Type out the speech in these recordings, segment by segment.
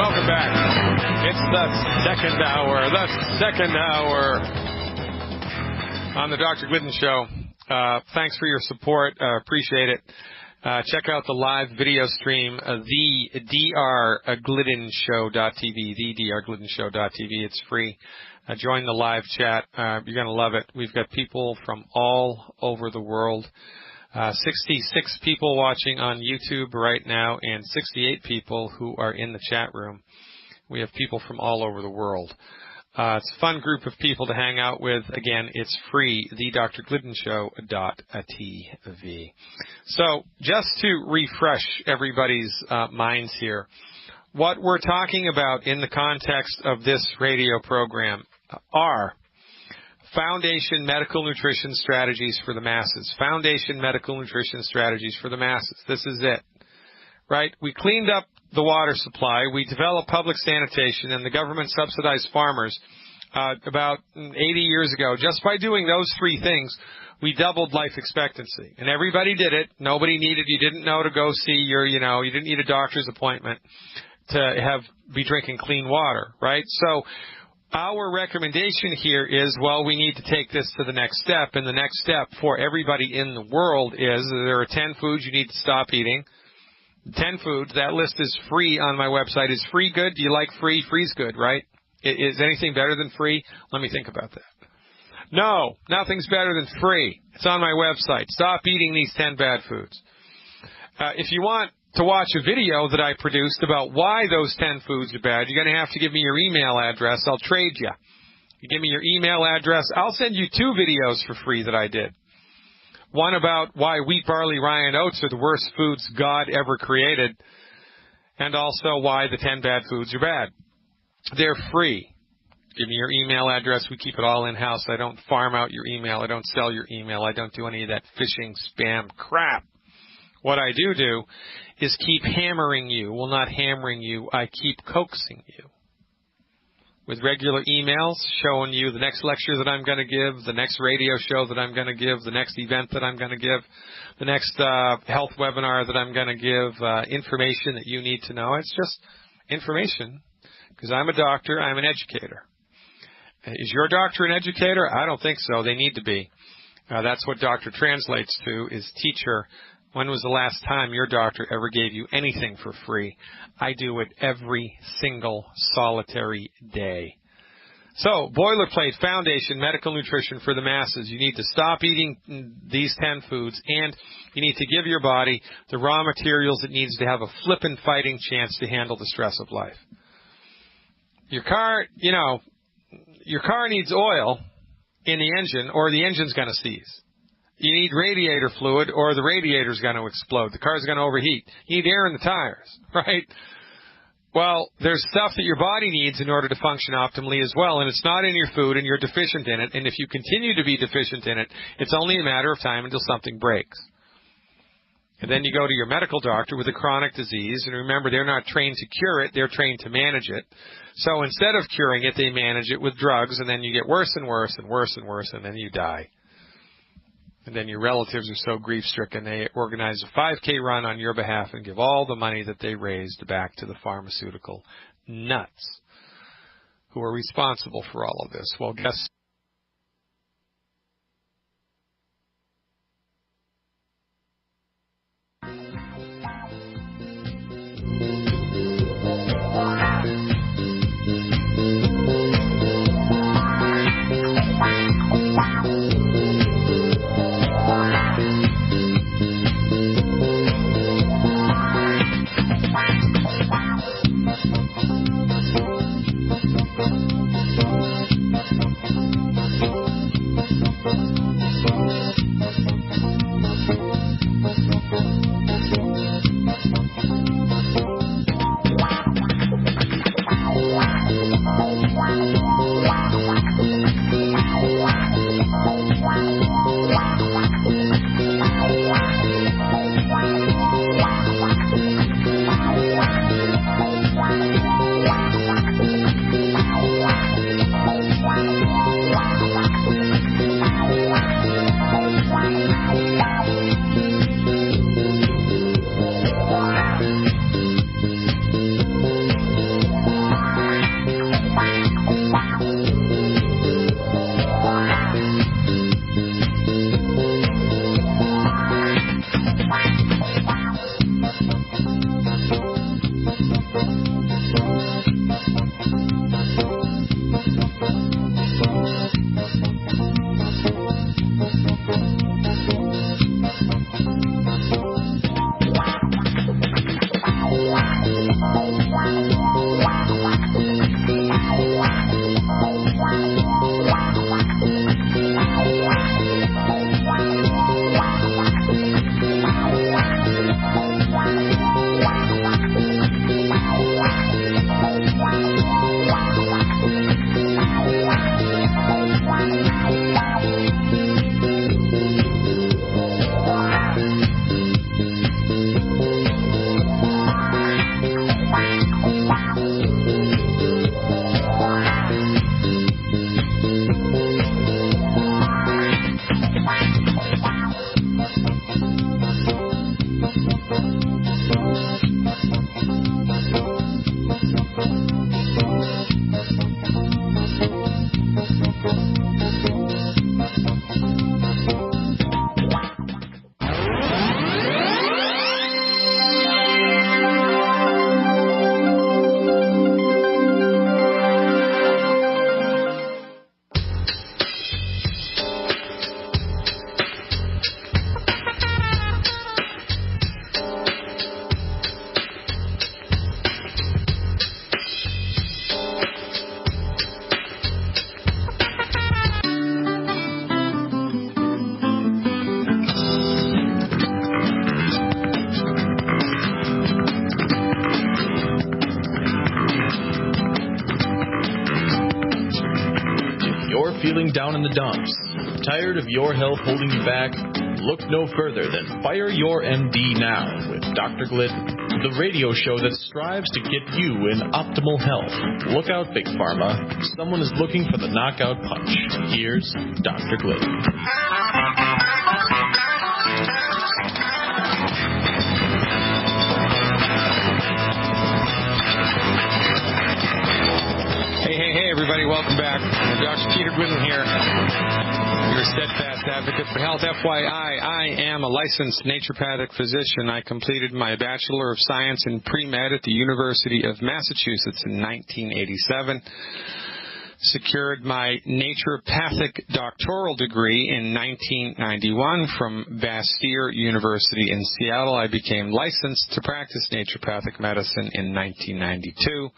Welcome back. It's the second hour on the Dr. Glidden Show. Thanks for your support. Appreciate it. Check out the live video stream, the drgliddenshow.tv, the drgliddenshow.tv. It's free. Join the live chat. You're going to love it. We've got people from all over the world. 66 people watching on YouTube right now and 68 people who are in the chat room. We have people from all over the world. It's a fun group of people to hang out with. Again, it's free, thedrgliddenshow.tv. So just to refresh everybody's minds here, what we're talking about in the context of this radio program are Foundation Medical Nutrition Strategies for the Masses. Foundation Medical Nutrition Strategies for the Masses. This is it, right? We cleaned up the water supply. We developed public sanitation, and the government subsidized farmers about 80 years ago. Just by doing those three things, we doubled life expectancy. And everybody did it. Nobody needed, you didn't know to go see your, you didn't need a doctor's appointment to be drinking clean water, right? So our recommendation here is, well, we need to take this to the next step, and the next step for everybody in the world is there are 10 foods you need to stop eating. 10 foods. That list is free on my website. Is free good? Do you like free? Free's good, right? Is anything better than free? Let me think about that. No, nothing's better than free. It's on my website. Stop eating these 10 bad foods. If you want to watch a video that I produced about why those 10 foods are bad, you're going to have to give me your email address. I'll trade you. You give me your email address. I'll send you 2 videos for free that I did. One about why wheat, barley, rye, and oats are the worst foods God ever created, and also why the 10 bad foods are bad. They're free. Give me your email address. We keep it all in-house. I don't farm out your email. I don't sell your email. I don't do any of that phishing spam crap. What I do is keep hammering you. Well, not hammering you. I keep coaxing you with regular emails showing you the next lecture that I'm going to give, the next radio show that I'm going to give, the next event that I'm going to give, the next health webinar that I'm going to give, information that you need to know. It's just information because I'm a doctor. I'm an educator. Is your doctor an educator? I don't think so. They need to be. That's what doctor translates to, is teacher. When was the last time your doctor ever gave you anything for free? I do it every single solitary day. So, boilerplate, Foundation, Medical Nutrition for the Masses. You need to stop eating these 10 foods, and you need to give your body the raw materials it needs to have a flippin' fighting chance to handle the stress of life. Your car, your car needs oil in the engine, or the engine's going to seize. You need radiator fluid, or the radiator's going to explode. The car's going to overheat. You need air in the tires, right? Well, there's stuff that your body needs in order to function optimally as well, and it's not in your food, and you're deficient in it. And if you continue to be deficient in it, it's only a matter of time until something breaks. And then you go to your medical doctor with a chronic disease, and remember, they're not trained to cure it. They're trained to manage it. So instead of curing it, they manage it with drugs, and then you get worse and worse and worse and worse, and then you die. And then your relatives are so grief-stricken, they organize a 5K run on your behalf and give all the money that they raised back to the pharmaceutical nuts who are responsible for all of this. Well, guess Feeling down in the dumps, tired of your health holding you back? Look no further than Fire Your MD Now with Dr. Glidden, the radio show that strives to get you in optimal health. Look out, Big Pharma. Someone is looking for the knockout punch. Here's Dr. Glidden. Hey, everybody, welcome back. Dr. Peter Glidden here, your steadfast advocate for health. FYI, I am a licensed naturopathic physician. I completed my Bachelor of Science in Pre-Med at the University of Massachusetts in 1987. Secured my naturopathic doctoral degree in 1991 from Bastyr University in Seattle. I became licensed to practice naturopathic medicine in 1992.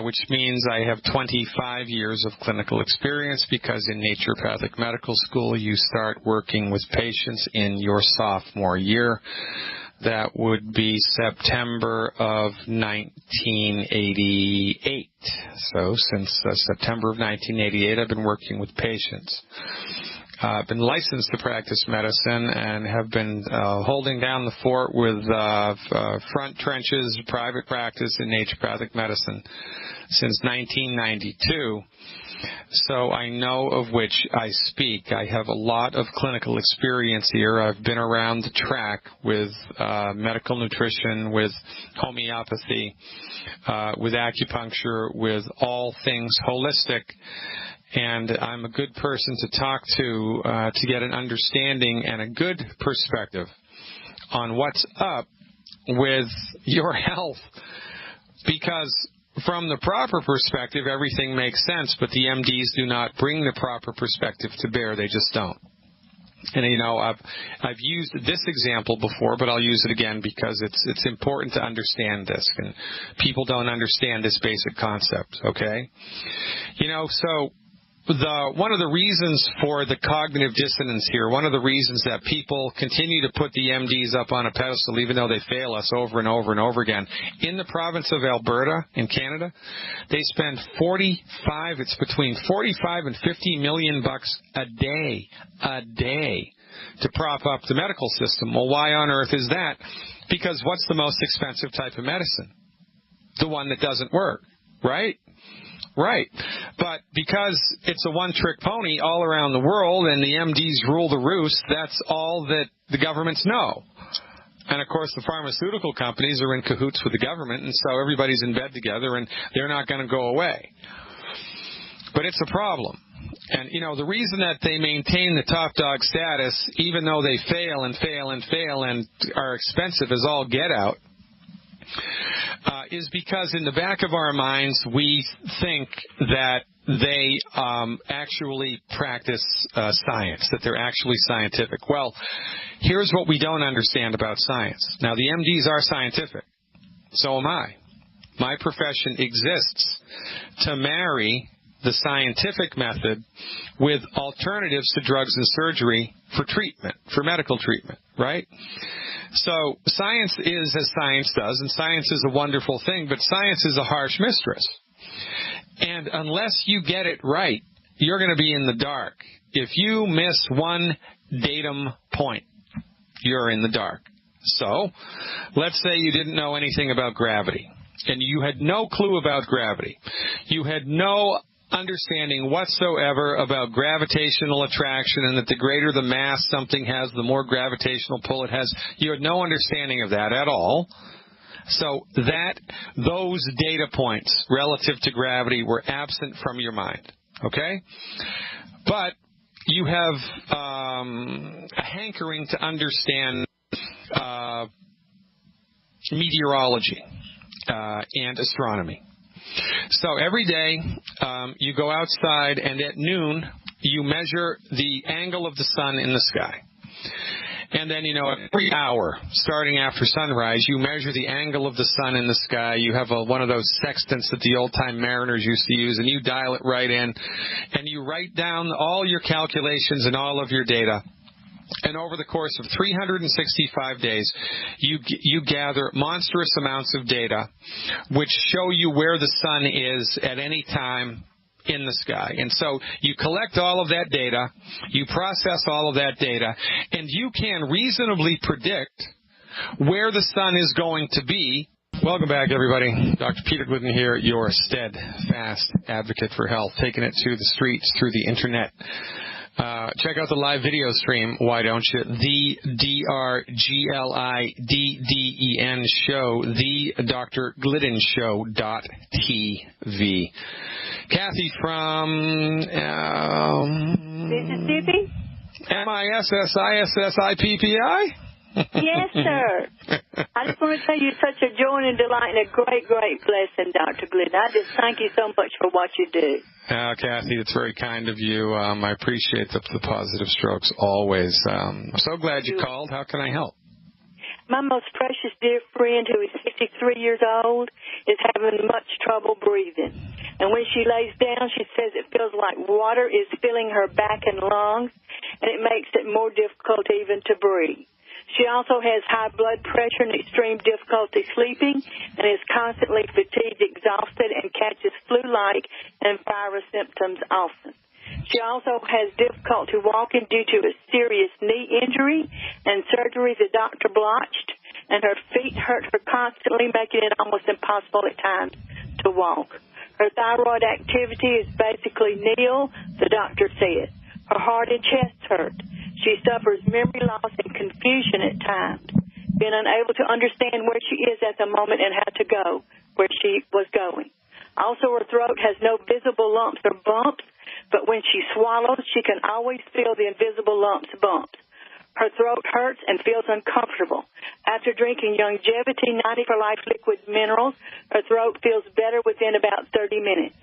Which means I have 25 years of clinical experience, because in naturopathic medical school you start working with patients in your sophomore year. That would be September of 1988. So since September of 1988 I've been working with patients. I've been licensed to practice medicine and have been holding down the fort with front trenches, private practice in naturopathic medicine since 1992. So I know of which I speak. I have a lot of clinical experience here. I've been around the track with medical nutrition, with homeopathy, with acupuncture, with all things holistic. And I'm a good person to talk to get an understanding and a good perspective on what's up with your health. Because from the proper perspective, everything makes sense, but the MDs do not bring the proper perspective to bear. They just don't. And, you know, I've used this example before, but I'll use it again because it's important to understand this. And people don't understand this basic concept, okay? You know, so one of the reasons for the cognitive dissonance here, one of the reasons that people continue to put the MDs up on a pedestal even though they fail us over and over and over again, in the province of Alberta in Canada, they spend it's between 45 and 50 million bucks a day to prop up the medical system. Well, why on earth is that? Because what's the most expensive type of medicine? The one that doesn't work, right? Right. But because it's a one-trick pony all around the world and the MDs rule the roost, that's all that the governments know. And, of course, the pharmaceutical companies are in cahoots with the government, and so everybody's in bed together, and they're not going to go away. But it's a problem. And, you know, the reason that they maintain the top dog status, even though they fail and fail and fail and are expensive as all get out, is because in the back of our minds we think that they actually practice science, that they're actually scientific. Well, here's what we don't understand about science. Now, the MDs are scientific. So am I. My profession exists to marry the scientific method with alternatives to drugs and surgery for treatment, for medical treatment, right? So science is as science does, and science is a wonderful thing, but science is a harsh mistress. And unless you get it right, you're going to be in the dark. If you miss one datum point, you're in the dark. So let's say you didn't know anything about gravity, and you had no clue about gravity. You had no understanding whatsoever about gravitational attraction, and that the greater the mass something has, the more gravitational pull it has. You had no understanding of that at all. So those data points relative to gravity were absent from your mind, okay? But you have a hankering to understand meteorology and astronomy. So every day you go outside, and at noon you measure the angle of the sun in the sky. And then, every hour, starting after sunrise, you measure the angle of the sun in the sky. You have one of those sextants that the old-time mariners used to use, and you dial it right in. And you write down all your calculations and all of your data. And over the course of 365 days, you gather monstrous amounts of data which show you where the sun is at any time in the sky. And so you collect all of that data, you process all of that data, and you can reasonably predict where the sun is going to be. Welcome back, everybody. Dr. Peter Glidden here, your steadfast advocate for health, taking it to the streets through the internet. Check out the live video stream, why don't you? The DrGlidden show, the drglidden.show.tv. Kathy from Mississippi? MISSISSIPPI? Yes, sir. I just want to tell you, such a joy and a delight and a great, great blessing, Dr. Glidden. I just thank you so much for what you do. Kathy, it's very kind of you. I appreciate the positive strokes always. I'm so glad you called. How can I help? My most precious dear friend, who is 53 years old, is having much trouble breathing. And when she lays down, she says it feels like water is filling her back and lungs, and it makes it more difficult even to breathe. She also has high blood pressure and extreme difficulty sleeping, and is constantly fatigued, exhausted, and catches flu-like and virus symptoms often. She also has difficulty walking due to a serious knee injury and surgery the doctor blotched, and her feet hurt her constantly, making it almost impossible at times to walk. Her thyroid activity is basically nil, the doctor said. Her heart and chest hurt. She suffers memory loss and confusion at times, being unable to understand where she is at the moment and how to go where she was going. Also, her throat has no visible lumps or bumps, but when she swallows, she can always feel the invisible lumps, bumps. Her throat hurts and feels uncomfortable. After drinking Longevity 90 for Life liquid minerals, her throat feels better within about 30 minutes.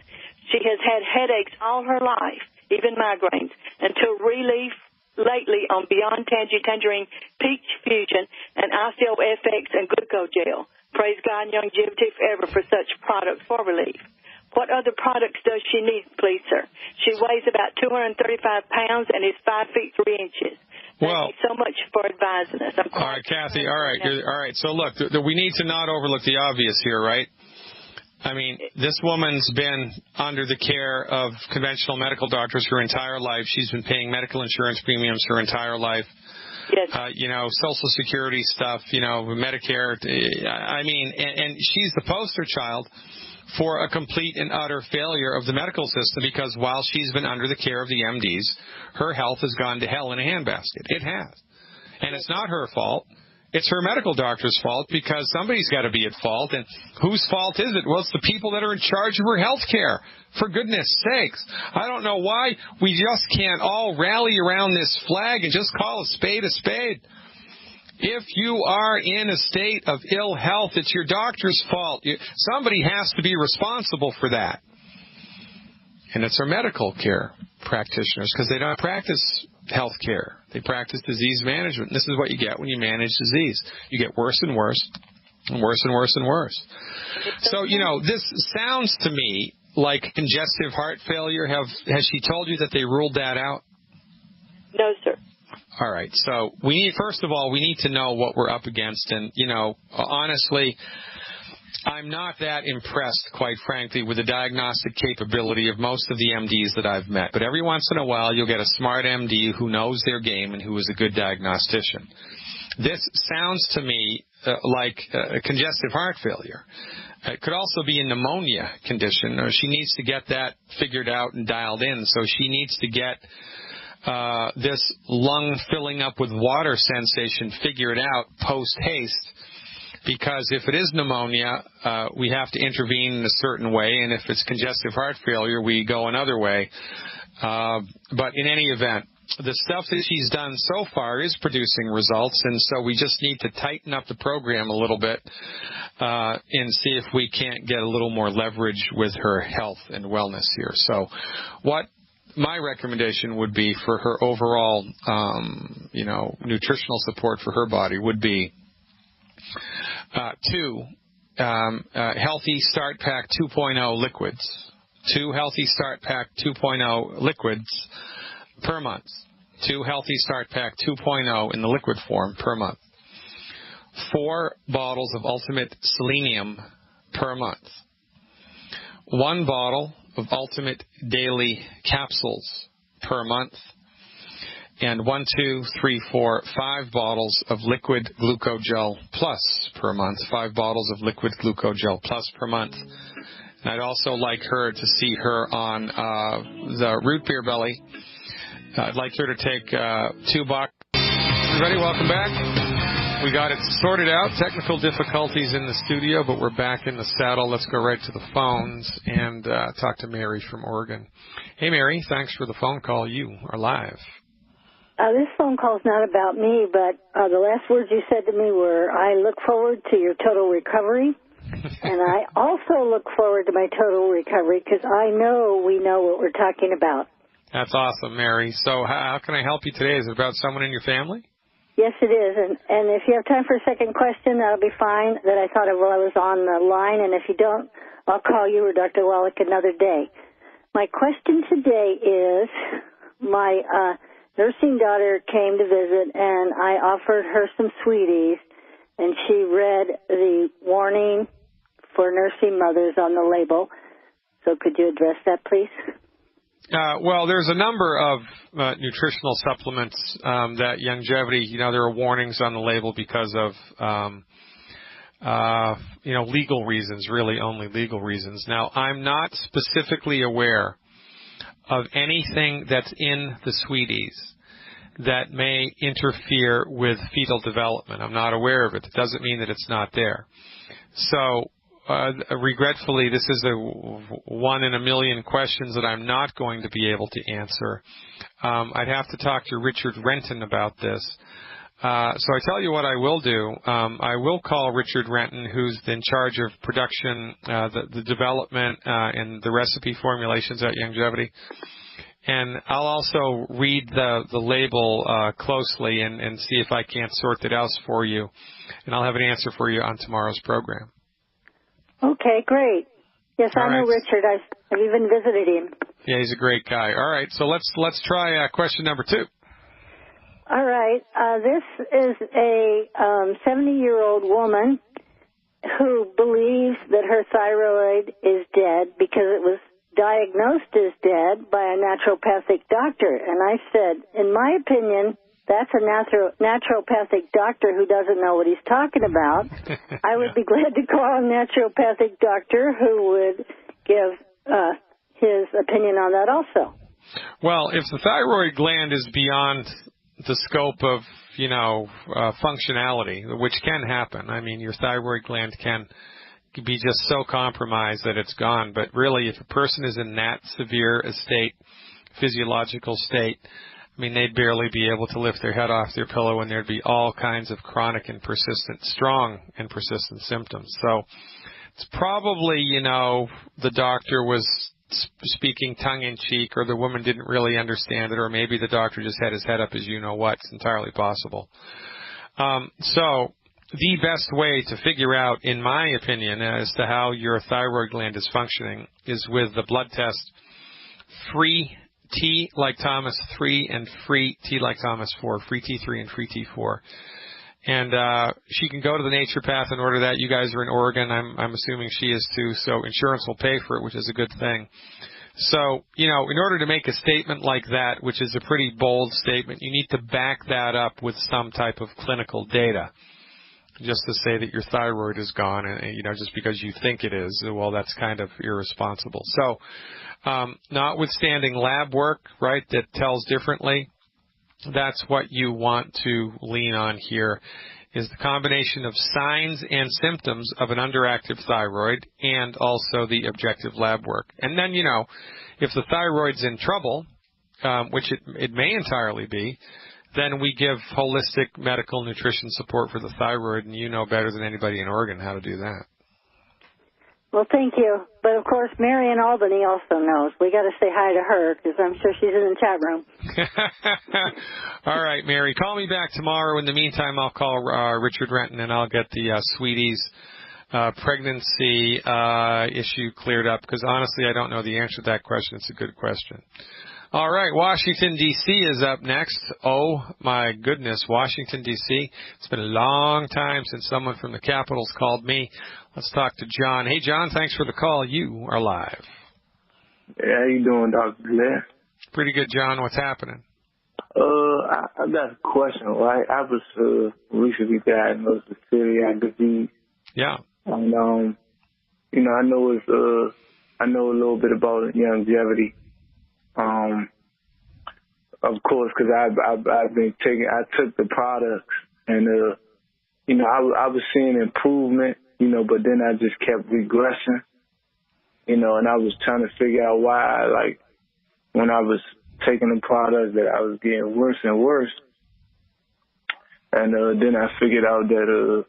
She has had headaches all her life, even migraines, until relief lately on Beyond Tangerine Peach Fusion and Osteo FX and Gluco Gel. Praise God and Longevity forever for such products for relief. What other products does she need, please, sir? She weighs about 235 pounds and is 5 feet 3 inches. Thank you so much for advising us. All right, Kathy. All right. So, look, we need to not overlook the obvious here, right? I mean, this woman's been under the care of conventional medical doctors her entire life. She's been paying medical insurance premiums her entire life. Yes. Social Security stuff, Medicare. I mean, and she's the poster child for a complete and utter failure of the medical system, because while she's been under the care of the MDs, her health has gone to hell in a handbasket. It has. And it's not her fault. It's her medical doctor's fault, because somebody's got to be at fault. And whose fault is it? Well, it's the people that are in charge of her health care. For goodness sakes. I don't know why we just can't all rally around this flag and just call a spade a spade. If you are in a state of ill health, it's your doctor's fault. Somebody has to be responsible for that. And it's our medical care practitioners, because they don't practice health care. They practice disease management. This is what you get when you manage disease. You get worse and worse, and worse and worse and worse. So, this sounds to me like congestive heart failure. Has she told you that they ruled that out? No, sir. All right. So first of all, we need to know what we're up against. And, honestly, I'm not that impressed, quite frankly, with the diagnostic capability of most of the MDs that I've met. But every once in a while, you'll get a smart MD who knows their game and who is a good diagnostician. This sounds to me like congestive heart failure. It could also be a pneumonia condition. She needs to get that figured out and dialed in. So she needs to get this lung filling up with water sensation figured out post-haste. Because if it is pneumonia, we have to intervene in a certain way, and if it's congestive heart failure, we go another way. But in any event, the stuff that she's done so far is producing results, and so we just need to tighten up the program a little bit and see if we can't get a little more leverage with her health and wellness here. So what my recommendation would be for her overall, nutritional support for her body would be two Healthy Start Pack 2.0 liquids. 2 Healthy Start Pack 2.0 liquids per month. 2 Healthy Start Pack 2.0 in the liquid form per month. 4 bottles of Ultimate Selenium per month. 1 bottle of Ultimate Daily Capsules per month. And 1, 2, 3, 4, 5 bottles of Liquid Glucogel Plus per month. 5 bottles of Liquid Glucogel Plus per month. And I'd also like her to see her on the Root Beer Belly. I'd like her to take 2 boxes. Everybody, welcome back. We got it sorted out. Technical difficulties in the studio, but we're back in the saddle. Let's go right to the phones and talk to Mary from Oregon. Hey, Mary, thanks for the phone call. You are live. This phone call is not about me, but the last words you said to me were, I look forward to your total recovery, and I also look forward to my total recovery because I know we know what we're talking about. That's awesome, Mary. So how can I help you today? Is it about someone in your family? Yes, it is, and if you have time for a second question, that'll be fine, that I thought of while I was on the line, and if you don't, I'll call you or Dr. Wallach another day. My question today is, my nursing daughter came to visit, and I offered her some sweeties, and she read the warning for nursing mothers on the label. So could you address that, please? Well, there's a number of nutritional supplements that longevity, there are warnings on the label because of, legal reasons, really only legal reasons. Now, I'm not specifically aware of anything that's in the sweeties that may interfere with fetal development. I'm not aware of it. It doesn't mean that it's not there. So, regretfully, this is a 1 in a million questions that I'm not going to be able to answer. I'd have to talk to Richard Renton about this. So I tell you what I will do. I will call Richard Renton, who's in charge of production, the development, and the recipe formulations at Longevity. And I'll also read the label closely and see if I can't sort it out for you. And I'll have an answer for you on tomorrow's program. Okay, great. Yes, All I know right. Richard. I've even visited him. Yeah, he's a great guy. All right, so let's try question number 2. All right. This is a 70-year-old woman who believes that her thyroid is dead because it was diagnosed as dead by a naturopathic doctor. And I said, in my opinion, that's a naturopathic doctor who doesn't know what he's talking about. I would be glad to call a naturopathic doctor who would give his opinion on that also. Well, if the thyroid gland is beyond the scope of, functionality, which can happen. I mean, your thyroid gland can be just so compromised that it's gone. But really, if a person is in that severe a state, physiological state, I mean, they'd barely be able to lift their head off their pillow, and there'd be all kinds of chronic and persistent, strong and persistent symptoms. So it's probably, the doctor was speaking tongue-in-cheek, or the woman didn't really understand it, or maybe the doctor just had his head up as you-know-what. It's entirely possible. So the best way to figure out, in my opinion, as to how your thyroid gland is functioning is with the blood test free T like Thomas 3 and free T like Thomas 4, free T3 and free T4. And she can go to the naturopath and order that. You guys are in Oregon. I'm assuming she is too, so insurance will pay for it, which is a good thing. So, in order to make a statement like that, which is a pretty bold statement, you need to back that up with some type of clinical data. Just to say that your thyroid is gone, and just because you think it is, well, that's kind of irresponsible. So, notwithstanding lab work, right, that tells differently, that's what you want to lean on here, is the combination of signs and symptoms of an underactive thyroid and also the objective lab work. And then, if the thyroid's in trouble, which it may entirely be, then we give holistic medical nutrition support for the thyroid, and you know better than anybody in Oregon how to do that. Well, thank you. But, of course, Mary in Albany also knows. We got to say hi to her because I'm sure she's in the chat room. All right, Mary. Call me back tomorrow. In the meantime, I'll call Richard Renton, and I'll get the Sweeties pregnancy issue cleared up because, honestly, I don't know the answer to that question. It's a good question. All right, Washington, D.C. is up next. Oh, my goodness, Washington, D.C. It's been a long time since someone from the Capitol's called me. Let's talk to John. Hey, John, thanks for the call. You are live. Hey, how you doing, Dr. Glidden? Pretty good, John. What's happening? I got a question, right? I was recently diagnosed with celiac disease. Yeah. And, I know I know a little bit about longevity. Of course, because I've been I took the products, and I was seeing improvement, but then I just kept regressing, and I was trying to figure out why, like, when I was taking the products that I was getting worse and worse, and then I figured out that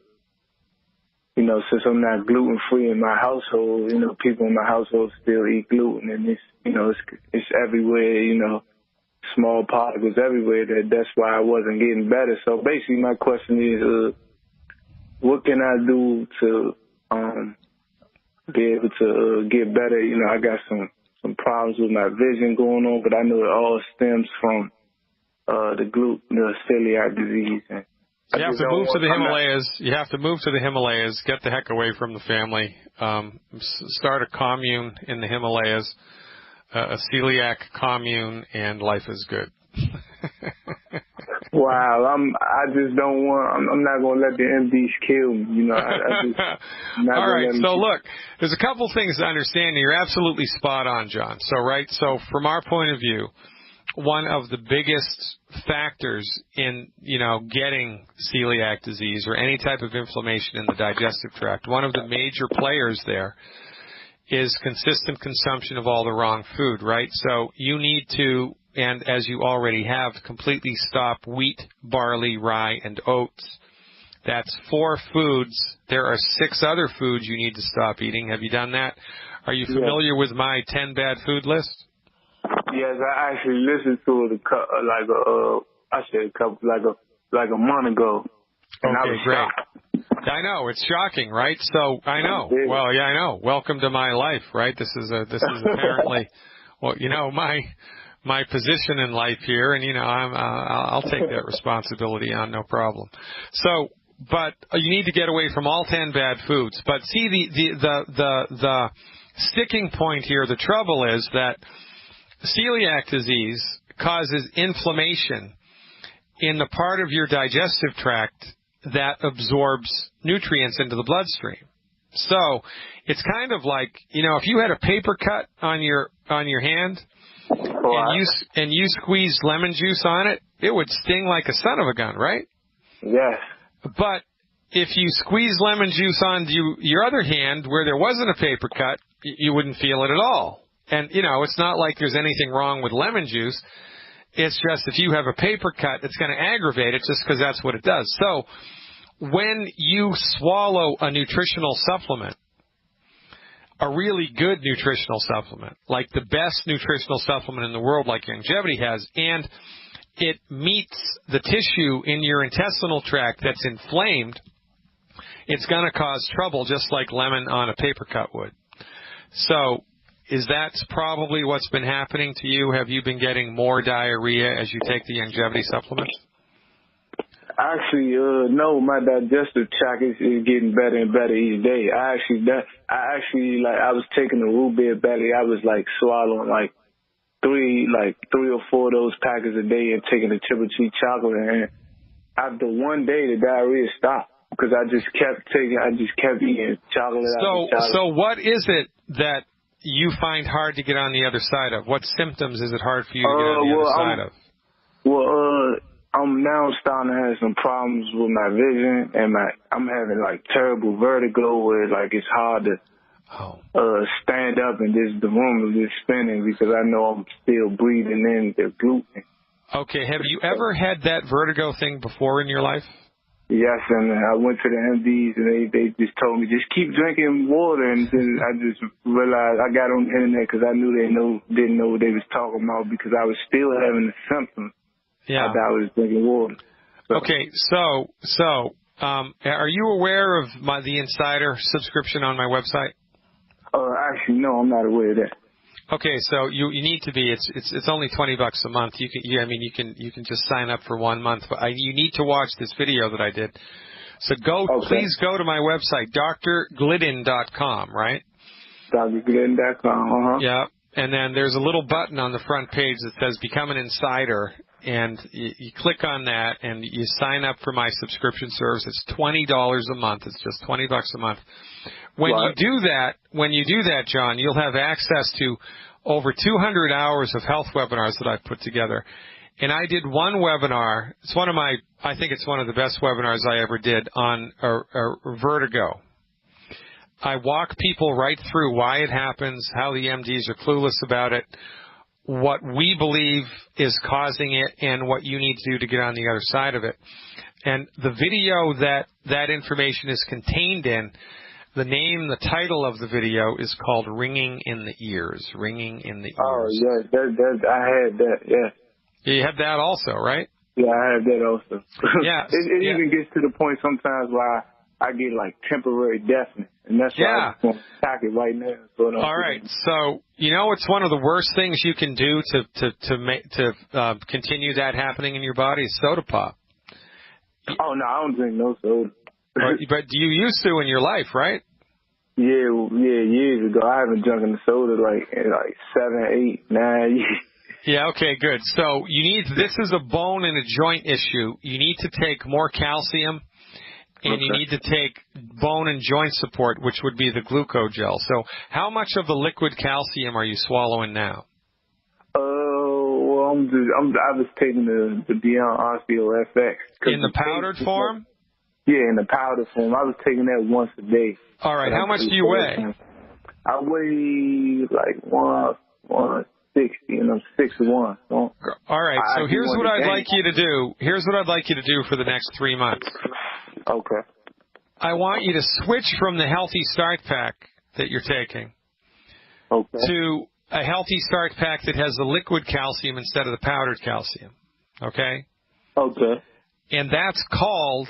since I'm not gluten free in my household, people in my household still eat gluten, and it's everywhere, small particles everywhere. That's why I wasn't getting better. So basically, my question is, what can I do to be able to get better? I got some problems with my vision going on, but I know it all stems from the celiac disease. And you have to move to the Himalayas. You have to move to the Himalayas. Get the heck away from the family. Start a commune in the Himalayas, a celiac commune, and life is good. Wow, I just don't want. I'm not gonna let the MDs kill me. All right. So look, there's a couple things to understand. You're absolutely spot on, John. So from our point of view, one of the biggest factors in, getting celiac disease or any type of inflammation in the digestive tract, one of the major players there is consistent consumption of all the wrong food, right? So you need to, and as you already have, completely stop wheat, barley, rye, and oats. That's 4 foods. There are 6 other foods you need to stop eating. Have you done that? Are you familiar with my 10 bad food list? Yes, I actually listened to it like a month ago. And okay, I was great. shocked. I know, it's shocking, right? So I know. Yeah. Well, yeah, I know. Welcome to my life, right? This is apparently, well, my position in life here, and I'll take that responsibility on, no problem. So, but you need to get away from all 10 bad foods. But see, the sticking point here, the trouble is that celiac disease causes inflammation in the part of your digestive tract that absorbs nutrients into the bloodstream. So it's kind of like, if you had a paper cut on your hand and you squeezed lemon juice on it, it would sting like a son of a gun, right? Yes. But if you squeeze lemon juice onto your other hand where there wasn't a paper cut, you wouldn't feel it at all. And, it's not like there's anything wrong with lemon juice. It's just if you have a paper cut, it's going to aggravate it just because that's what it does. So when you swallow a nutritional supplement, a really good nutritional supplement, like the best nutritional supplement in the world, like Longevity has, and it meets the tissue in your intestinal tract that's inflamed, it's going to cause trouble just like lemon on a paper cut would. So is that probably what's been happening to you? Have you been getting more diarrhea as you take the Longevity supplements? Actually, no, my digestive tract is getting better and better each day. I was taking the root beer belly. I was like swallowing like three or four of those packets a day and taking the triple G chocolate. And after one day, the diarrhea stopped because I just kept eating chocolate after chocolate. So what is it that you find hard to get on the other side of? What symptoms is it hard for you to get on the other side of? I'm now starting to have some problems with my vision, and I'm having like terrible vertigo where like it's hard to stand up and the room is just spinning because I know I'm still breathing in the gluten. Okay, have you ever had that vertigo thing before in your life? Yes, and I went to the MDs and they just told me just keep drinking water, and then I just realized I got on the internet because I knew didn't know what they was talking about because I was still having the symptoms. Yeah, I was drinking water. So. Okay, so are you aware of the Insider subscription on my website? Actually, no, I'm not aware of that. Okay, so you need to be. It's only $20 a month. You can just sign up for 1 month. But you need to watch this video that I did. So please go to my website, drglidden.com, right? drglidden.com. Yeah, and then there's a little button on the front page that says Become an Insider, and you click on that and you sign up for my subscription service. It's $20 a month. It's just $20 a month. When you do that, John, you'll have access to over 200 hours of health webinars that I've put together. And I did one webinar. I think it's one of the best webinars I ever did on vertigo. I walk people right through why it happens, how the MDs are clueless about it, what we believe is causing it, and what you need to do to get on the other side of it. And the video that information is contained in, the title of the video is called Ringing in the Ears. Ringing in the Ears. Oh, yeah, I had that, yeah. You had that also, right? Yeah, I had that also. Yeah. It even gets to the point sometimes where I get like temporary deafness. And that's why I just want to attack it right now. All right. So, it's one of the worst things you can do to continue that happening in your body is soda pop. Oh, no, I don't drink no soda. But you used to in your life, right? Yeah, years ago. I haven't drunk a soda in 7, 8, 9 years. Yeah, okay, good. So this is a bone and a joint issue. You need to take more calcium, and you need to take bone and joint support, which would be the glucogel. So how much of the liquid calcium are you swallowing now? Well, I was taking the Beyond Osteo FX. In the powdered form? Yeah, in the powdered form. I was taking that once a day. All right. How much do you weigh? I weigh like 160, and I'm 6'1". So all right. So here's what I'd like you to do. Here's what I'd like you to do for the next 3 months. Okay. I want you to switch from the Healthy Start Pack that you're taking to a Healthy Start Pack that has the liquid calcium instead of the powdered calcium. Okay? Okay. And that's called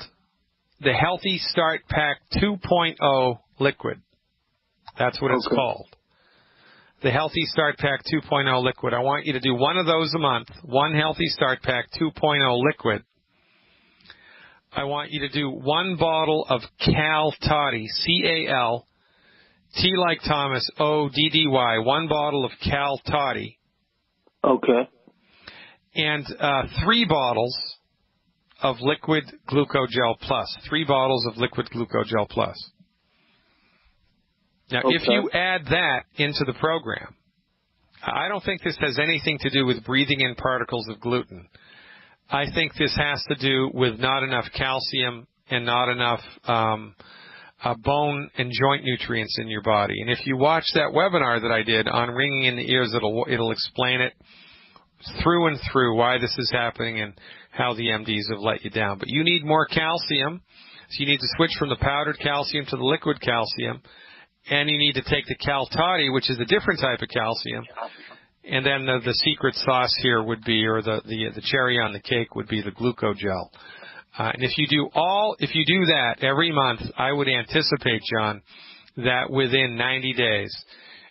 the Healthy Start Pack 2.0 Liquid. That's what it's called. The Healthy Start Pack 2.0 Liquid. I want you to do one of those a month, one Healthy Start Pack 2.0 Liquid. I want you to do one bottle of Cal Toddy, C-A-L, T like Thomas, O-D-D-Y, one bottle of Cal Toddy. Okay. And 3 bottles of Liquid Glucogel Plus. 3 bottles of Liquid Glucogel Plus. Now, if you add that into the program, I don't think this has anything to do with breathing in particles of gluten. I think this has to do with not enough calcium and not enough bone and joint nutrients in your body. And if you watch that webinar that I did on Ringing in the Ears, it'll explain it. through and through why this is happening and how the MDs have let you down. But you need more calcium, so you need to switch from the powdered calcium to the liquid calcium, and you need to take the Cal-Toddy, which is a different type of calcium. And then the secret sauce here would be, or the cherry on the cake would be the glucogel. And if you do that every month, I would anticipate, John, that within 90 days,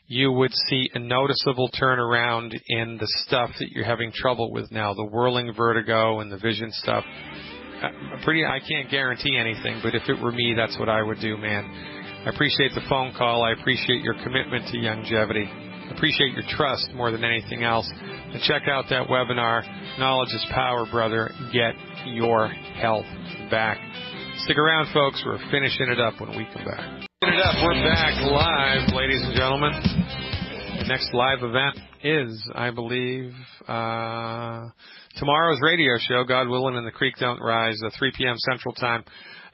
you would see a noticeable turnaround in the stuff that you're having trouble with now, the whirling vertigo and the vision stuff. I can't guarantee anything, but if it were me, that's what I would do, man. I appreciate the phone call. I appreciate your commitment to longevity. I appreciate your trust more than anything else. And check out that webinar, Knowledge is Power, brother. Get your health back. Stick around, folks. We're finishing it up when we come back. We're back live, ladies and gentlemen. The next live event is, I believe, tomorrow's radio show, God willing, and the creek don't rise, 3 p.m. Central Time.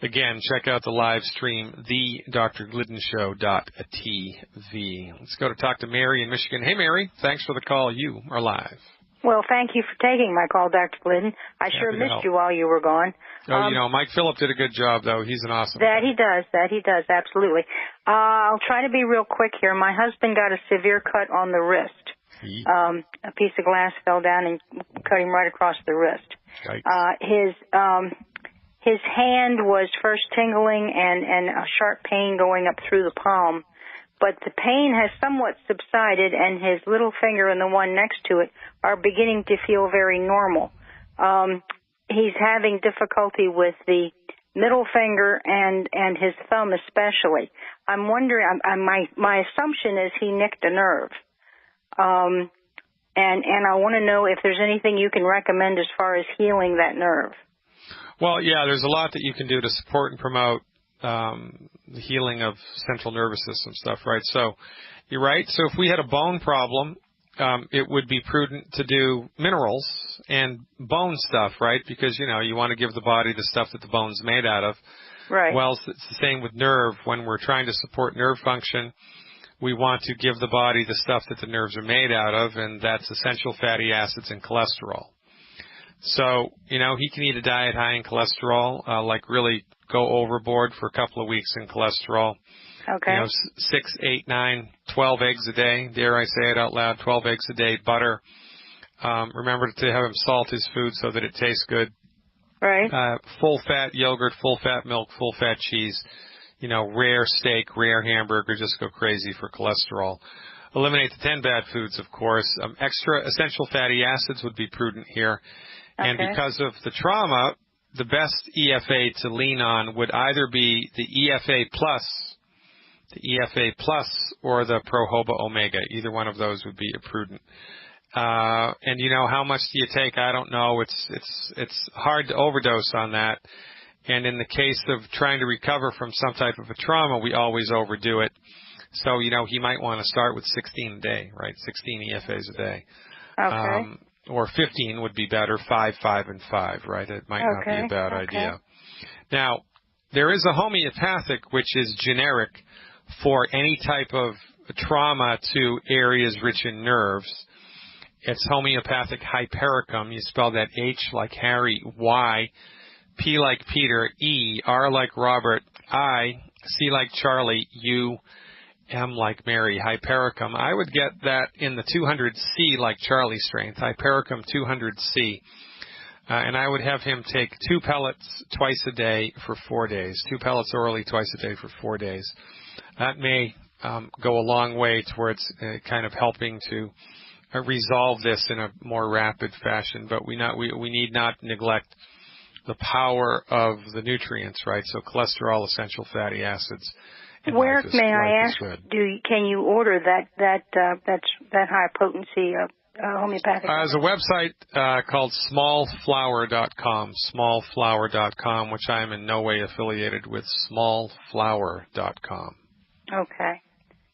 Again, check out the live stream, thedrgliddenshow.tv. Let's go to talk to Mary in Michigan. Hey, Mary, thanks for the call. You are live. Well, thank you for taking my call, Dr. Glidden. I sure missed you while you were gone. Oh, Mike Phillip did a good job, though. He's an awesome guy. That he does, absolutely. I'll try to be real quick here. My husband got a severe cut on the wrist. A piece of glass fell down and cut him right across the wrist. His hand was first tingling and a sharp pain going up through the palm. But the pain has somewhat subsided, and his little finger and the one next to it are beginning to feel very normal. He's having difficulty with the middle finger and his thumb especially. I'm wondering, my assumption is he nicked a nerve. And I want to know if there's anything you can recommend as far as healing that nerve. Well, yeah, there's a lot that you can do to support and promote the healing of central nervous system stuff, right? So you're right. So if we had a bone problem, it would be prudent to do minerals and bone stuff, right? Because, you want to give the body the stuff that the bone's made out of. Right. Well, it's the same with nerve. When we're trying to support nerve function, we want to give the body the stuff that the nerves are made out of, and that's essential fatty acids and cholesterol. So, he can eat a diet high in cholesterol, like really go overboard for a couple of weeks in cholesterol. Okay. 6, 8, 9, 12 eggs a day. Dare I say it out loud? 12 eggs a day. Butter. Remember to have him salt his food so that it tastes good. Right. Full fat yogurt, full fat milk, full fat cheese. Rare steak, rare hamburger. Just go crazy for cholesterol. Eliminate the 10 bad foods, of course. Extra essential fatty acids would be prudent here. Okay. And because of the trauma, the best EFA to lean on would either be the EFA Plus or the Prohoba Omega. Either one of those would be prudent. And how much do you take? I don't know. It's hard to overdose on that. And in the case of trying to recover from some type of a trauma, we always overdo it. So, he might want to start with 16 a day, right? 16 EFAs a day. Okay. Or 15 would be better, 5, 5, and 5, right? It might not be a bad idea. Now, there is a homeopathic which is generic for any type of trauma to areas rich in nerves. It's homeopathic hypericum. You spell that H like Harry, Y, P like Peter, E, R like Robert, I, C like Charlie, U, M like Mary, Hypericum. I would get that in the 200C like Charlie strength, Hypericum 200C. And I would have him take 2 pellets twice a day for 4 days, 2 pellets orally twice a day for 4 days. That may go a long way towards kind of helping to resolve this in a more rapid fashion, but we need not neglect the power of the nutrients, right? So cholesterol, essential fatty acids. Where, may I ask, can you order that high potency homeopathic? There's a website called smallflower.com, smallflower.com, which I am in no way affiliated with, smallflower.com. Okay.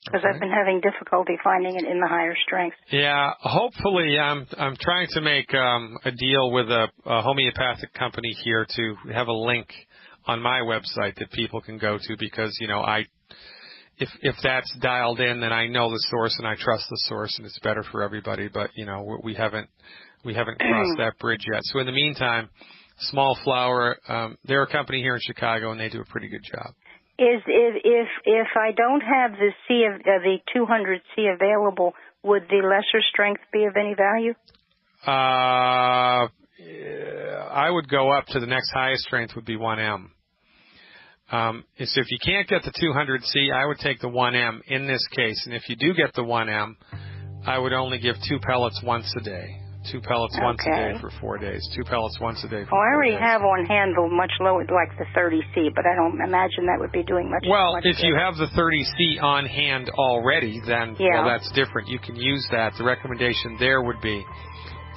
Because I've been having difficulty finding it in the higher strength. Yeah, hopefully I'm trying to make a deal with a homeopathic company here to have a link on my website that people can go to, because if that's dialed in, then I know the source and I trust the source, and it's better for everybody. But we haven't we haven't crossed that bridge yet. So in the meantime, Small Flower, they're a company here in Chicago, and they do a pretty good job. If I don't have the 200C available, would the lesser strength be of any value? I would go up to the next highest strength would be 1M. So if you can't get the 200C, I would take the 1M in this case. And if you do get the 1M, I would only give 2 pellets once a day. 2 pellets once a day for 4 days. 2 pellets once a day for 4 days. I already have on hand much lower, like the 30C, but I don't imagine that would be doing much. Well, if you have the 30C on hand already, then well, that's different. You can use that. The recommendation there would be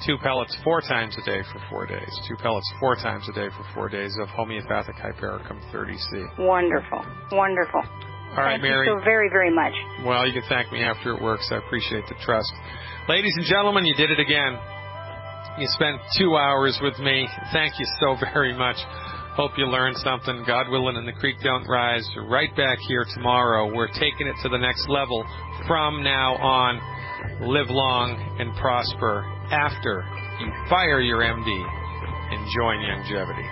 2 pellets 4 times a day for 4 days. 2 pellets 4 times a day for 4 days of homeopathic Hypericum 30C. Wonderful. Wonderful. All right, Mary. Thank you so very, very much. Well, you can thank me after it works. I appreciate the trust. Ladies and gentlemen, you did it again. You spent 2 hours with me. Thank you so very much. Hope you learned something. God willing, and the creek don't rise. Right back here tomorrow. We're taking it to the next level from now on. Live long and prosper after you fire your MD and join longevity.